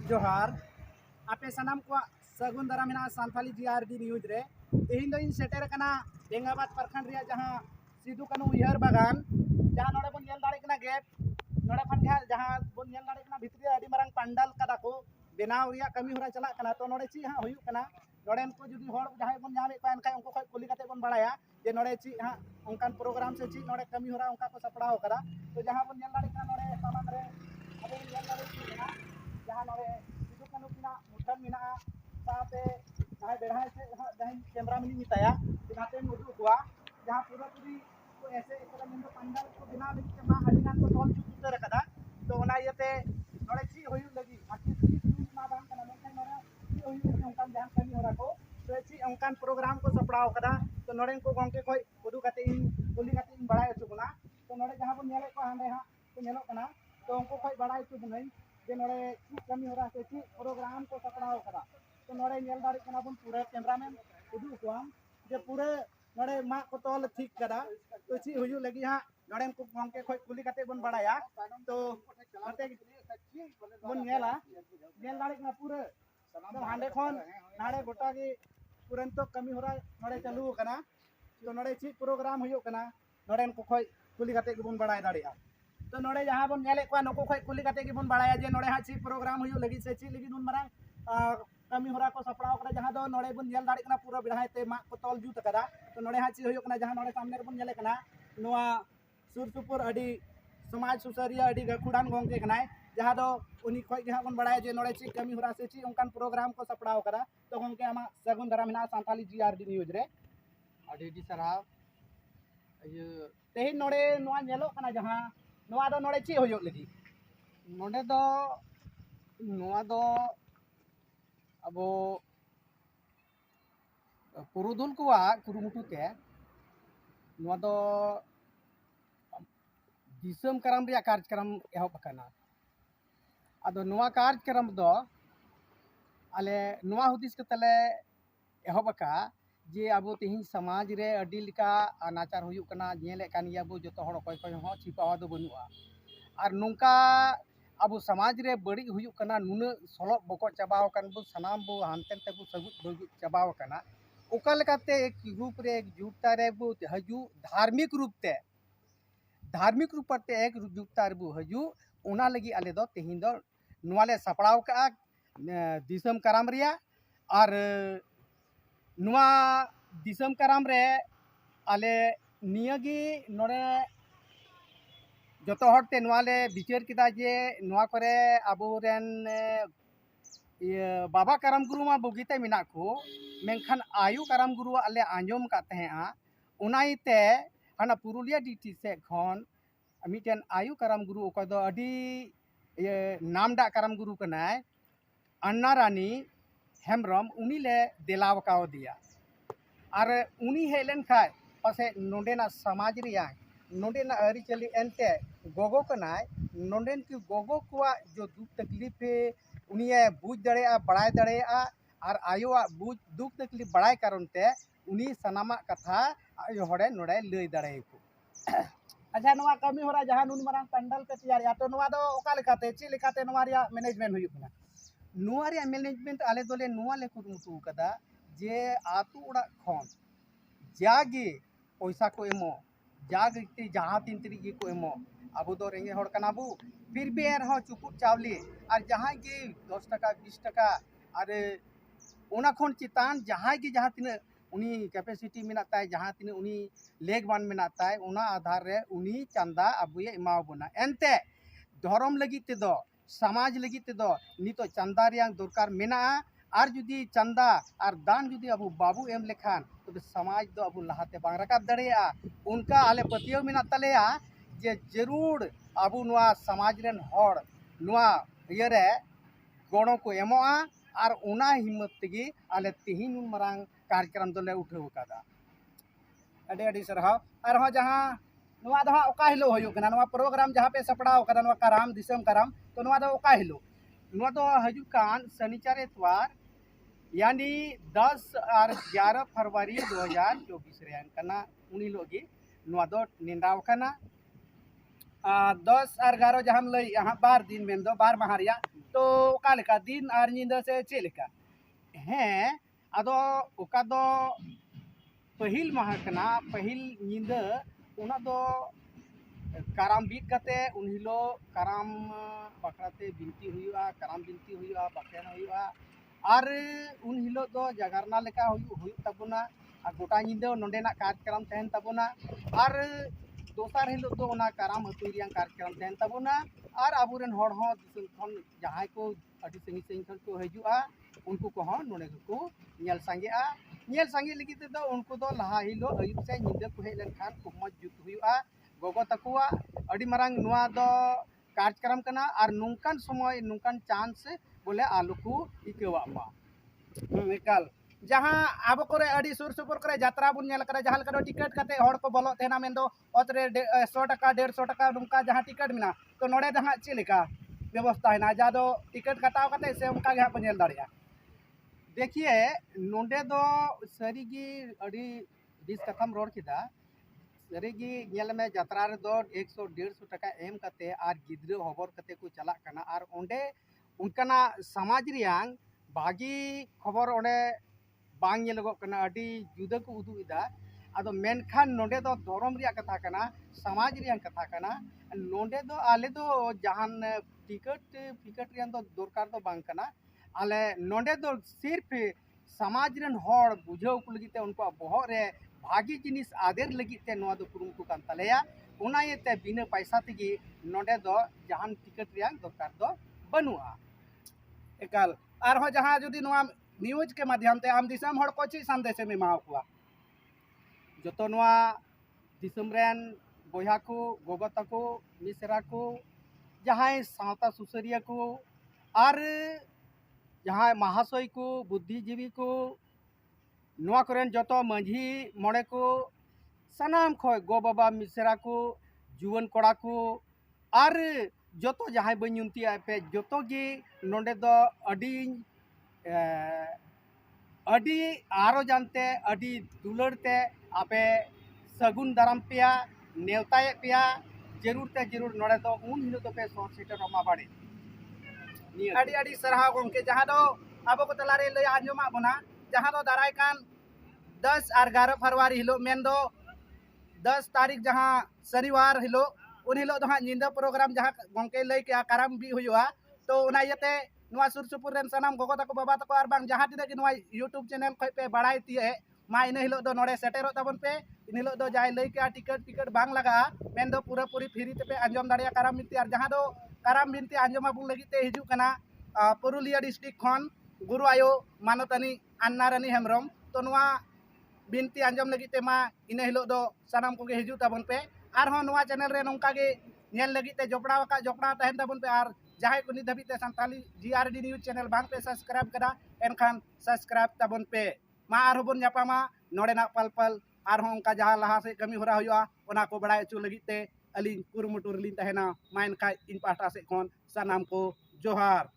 जोहार आपे सनाम को सगुन दाराम सानथाली जीआरडी न्यूज रे तेहिन दो इन सेटेर कना बेंगाबाद प्रखंड रिया जहां सिदू कानू उयहर बागान जहां नोडे बन नेल दाड़े कना गेट नोडे खन जहां बन नेल दाड़े कना भितरी अडी मारंग पंडाल कदा को बेनाव रिया कमी होरा चला कना तो नोडे ची हां हुयु कना नोडेन को जुदी होड़ जहां बन जामे पान का उनको कुली कते बन बड़ाया जे नोडे ची हां उनकान प्रोग्राम से ची नोडे कमी होरा उनका को सपड़ाव करा तो जहां बन नेल दाड़े कना नोडे सामान रे अबे नेल दाड़े ची ना जहां नोडे सिदू कानू किना मुठन मिना साथे ना बेढ़ा से जहां कैमरा में मिताया दिनाते मुदु हुआ जहां पूरा पूरी को ऐसे एकरा में पंडाल को बिना लगी के मा अडिगान को तोल चुक उतर कदा तो ओना यते नोडे ची होयु लगी आकी ची मा बांग कना मेन नोडे ची होयु लगी उनकान जहां कमी होरा को तो ची उनकान प्रोग्राम को सपड़ाव कदा तो नोडे को गंके कोई उदु कते इन कुली कते इन बड़ाय चुकना तो नोडे जहां बन नेले को हांडे हां तो नेलो कना तो उनको कोई बड़ाय चुकनई जे नोडे ची कमी होरा से ची प्रोग्राम को सपड़ाव कदा तो नोडे नेल दाड़ी कना बन पूरा कैमरामैन उदु कोम जे पूरे नोडे मा को तोल ठीक कदा तो ची हुयु लगी हां नोडे को गंके कोई कुली कते बन बड़ाया तो अते बन नेला नेल दाड़ी कना पूरे तो हांडे खन नाडे गोटा गे पुरन तो कमी होरा नोडे चालू कना तो नोडे ची प्रोग्राम हुयु कना नोडे को कोई कुली कते के बन बड़ाय दाड़िया तो नोडे जहां बन नेले को नको कोई कुली कते के बन बड़ाया जे नोडे हा ची प्रोग्राम हुयु लगी से ची लगी नुन मारंग कमी होरा को सपड़ाव करा जहां दो नोडे बन नेल दाड़ी कना पूरा बिढ़ाय ते मा को तोल जुत कदा तो नोडे हा ची हुयु कना जहां नोडे सामने बन नेले कना नोआ सुर सुपुर अडी समाज सुसरिया अडी गखुडान गंगे कनाय जहां दो उनी खोय के बन बड़ाय जे नोडे ची कमी होरा से ची उनकान प्रोग्राम को सपड़ाव करा तो गंके आमा सगुन दाराम हिना सानथाली जीआरडी न्यूज रे अडी सराव तेहिन नोडे नोआ नेलो कना जहां नोआ दो नोडे ची होयो लगी नोडे दो नोआ दो अबो पुरुदुल को कुरुमुटु ते नोआ दो दिसम करम रिया कार्यक्रम एहब कना आदो नोआ कार्यक्रम दो आले नोआ हुदिस कतले एहब का जे अब तेहिन समाज रे अडी लिका अनाचार हुयु कना नेले कान या बो जतो हड़ कोय कोय हो छिपावा दो बनुआ और नोंका अब समाज रे बड़ी हुयु कना नुन सलो बको चबाव कन बो सनाम बो हानतेन ते बो सगु बगु चबाव कना ओका लेकाते एक रूप रे एक जुटता रे बो हजु धार्मिक रूप ते एक जुटता रे बो हजु ओना लगी आले दो तेहिन दो नोआले सपड़ाव का दिसम कराम रिया और नुआ दिसम कराम रे आले नियगी नोडे जतो हरते नोआले बिचार किदा जे नोआ करे अबोरेन बाबा करम गुरु मा बगीते मिना को मेनखान आयु करम गुरु आले आंजम का तहेआ उनाइते हाना पुरुलिया डिटी से खन मिटेन आयु करम गुरु ओका दो अडी नामडा करम गुरु कनाय अन्ना रानी हेमरम उनी ले देलाव काव दिया और उनी हेलन खाय पासे नोडेना समाज रिया नोडेना अरी चली एनते गोगो कनाय नोडेन की गोगो को जो दुख तकलीफ उनिए बुझ दड़ेया बड़ाय दड़ेया और आयोआ बुझ दुख तकलीफ बड़ाय कारण ते उनी सनामा कथा आयो हड़े नोडे लई दड़े को अच्छा नोआ कमी होरा जहां नुन मारंग पंडाल पे तैयार या तो नोआ दो ओका लेकाते ची लेकाते नोआ रिया मैनेजमेंट हुयु कना नोआ रे मैनेजमेंट आले दोले नोआ ले कुरुमुटु कदा जे आतु उड़ा खन जागे पैसा को एमो जागे जहां तीन तरी को एमो अब दो रेंगे हड़ कना बु फिर भी एन हो चुपुट चावली और जहां के 10 टका 20 टका और ओना खन चितान जहां के जहां तीन उनी कैपेसिटी मिना ताय जहां तीन उनी लेग बान मिना ताय ओना आधार रे उनी चंदा अबुए एमाव बना एनते धर्म लगी ते दो समाज लगी ते दो नितो चंदा रियां दरकार मेना और जुदी चंदा और दान जुदी अब बाबू एम लेखान तो समाज दो अब लहाते बांग रकाब दड़ेया उनका आले पतियो मिना तलेया जे जरूर अब नुआ समाज रेन हड़ नुआ इयरे गणो को एमोआ और उना हिम्मत तगी आले तेहिन उन मरांग कार्यक्रम दोले उठाव कदा अडे अडी सरहाव और हो जहां नोआ दो ओका हिलो होयु कना नोआ प्रोग्राम जहां पे सपड़ाव कदा नोआ कराम दिसम कराम तो नोआ दो ओका हिलो नोआ दो हजु कान शनिचर एतवार यानी 10 और 11 फरवरी 2024 रे कना उनी लोगी नोआ दो निंदाव कना 10 और 11 जहाँ लई यहाँ 12 दिन में दो 12 माह रिया तो ओका लेका दिन और नींद से चे लेका हैं अदो ओका दो पहिल माह कना पहिल नींद उना दो काराम बीत कते उन हिलो काराम बकराते बिनती हुआ काराम बिनती हुआ बकेन हुआ और उन हिलो दो जागरना लेका तबना और गोटा नींद नोडेना कार्यक्रम तहन तबना और दोसार हिलो दो ओना काराम हतुरिया कार्यक्रम तहन तबना और आबुरेन हर हो दिसुम खन जहां को अति संगी संगी खन को हजुआ उनको को हो नोने को नेल संगेआ नेल संगे लगी तो उनको दो लहा हिलो अयुब से नींद को हे लन खान को मज जुत हुआ गोगो तकुआ अड़ी मरांग नुआ दो कार्यक्रम कना और नुंकन समय नुंकन चांस बोले आलू को इकेवा मा एकाल जहाँ अब करे अड़ी सुर सुपुर करे यात्रा बुन नेल करे जहाँ करे टिकट कते हड़ को बोलो तेना मेन दो ओतरे 100 टका 150 टका नुंका जहाँ टिकट मिना तो नोडे दहा चिलिका व्यवस्था है ना जा दो टिकट कटाव कते से उनका गे हां नेल दाड़िया देखिए नोंडे दो सरीगी अड़ी दिस कथम रोड किदा सरीगी नेल में यात्रा रे दो 100 150 टका एम कते आर गिद्रे हबर कते को चला कना आर ओंडे उनकना समाज रियांग बागी खबर ओंडे बांग नेलगो कना अड़ी जुदा को उदुइदा आदो मेनखान नोंडे दो धर्म रिया कथा कना समाज रिया कथा कना नोंडे दो आले दो जहान टिकट रिया दो दरकार दो बांग कना आले नोंडे दो सिर्फ समाज रन हर बुझाव को लगिते उनको बहर रे भागी जिनिस आदेर लगिते नोआ दो कुरुमटु कान तलेया उना येते बिना पैसा तेगी नोंडे दो जहान टिकट रिया दरकार दो बनुआ एकाल और हो जहाँ जुदी नुआ न्यूज के माध्यम ते आम दिसम हड़ को ची संदेश में माव कुआ जतो नोआ दिसम रेन बोया को गोगो तको मिसरा को जहां सावता सुसरिया को और जहां महाशय को बुद्धिजीवी को नोआ करेन जतो मंझी मोड़े को सनाम खय गो बाबा मिसरा को जुवन कोड़ा को और जतो जहां बनुंती पे जतो गे नोंडे दो अड़ी आरो जानते अड़ी दुलड़ते आपे सगुन दाराम पेया नेवताए पेया जरूर ते जरूर नोड़े दो उन हिलो तो पे सोट सीटर रमा बाड़े अड़ी अड़ी सरहा गोंके जहाँ दो अब को तलारे लय आंजमा बना जहाँ दो दाराय कान 10 और 11 फरवरी हिलो मेन दो 10 तारीख जहाँ शनिवार हिलो उन हिलो दो हाँ निंदा प्रोग्राम जहाँ गोंके लय के आकारम भी हुआ तो उना यते नुआ सुर सुपुर रेन सनाम गोगो तको बाबा तको और बांग जहाँ तिना कि नुआ यूट्यूब चैनल खय पे बड़ाई तिए मा इन हिलो दो नोड़े सेटेरो तबन पे इन हिलो दो जाय लय के टिकट बांग लगा मेन दो पूरा पूरी फ्री ते पे अंजम दाड़िया काराम बिनती और जहाँ दो काराम बिनती अंजम बुन लगी ते हिजू कना पुरुलिया डिस्ट्रिक्ट खन गुरु आयो मानतानी अन्ना रानी हेमरम तो नुआ बिनती अंजम लगी ते मा इन हिलो दो सनाम को गे हिजू तबन पे और हो नुआ चैनल रे नोंका गे नेल लगी ते जोपड़ा का जोपड़ा तहन तबन पे और जहाँ को निध ते संताली GRD न्यूज चैनल बांग पे सब्सक्राइब करा एनखान सब्सक्राइब तबन पे मा और बन जापामा नोडेना पल पल और हो उनका जहाँ लहा से कमी होरा हुआ ओना को बड़ाय चु लगी ते अली कुरुमुटुर लिन तहना मा एनखा इन पाहटा से खन सनाम को जोहार।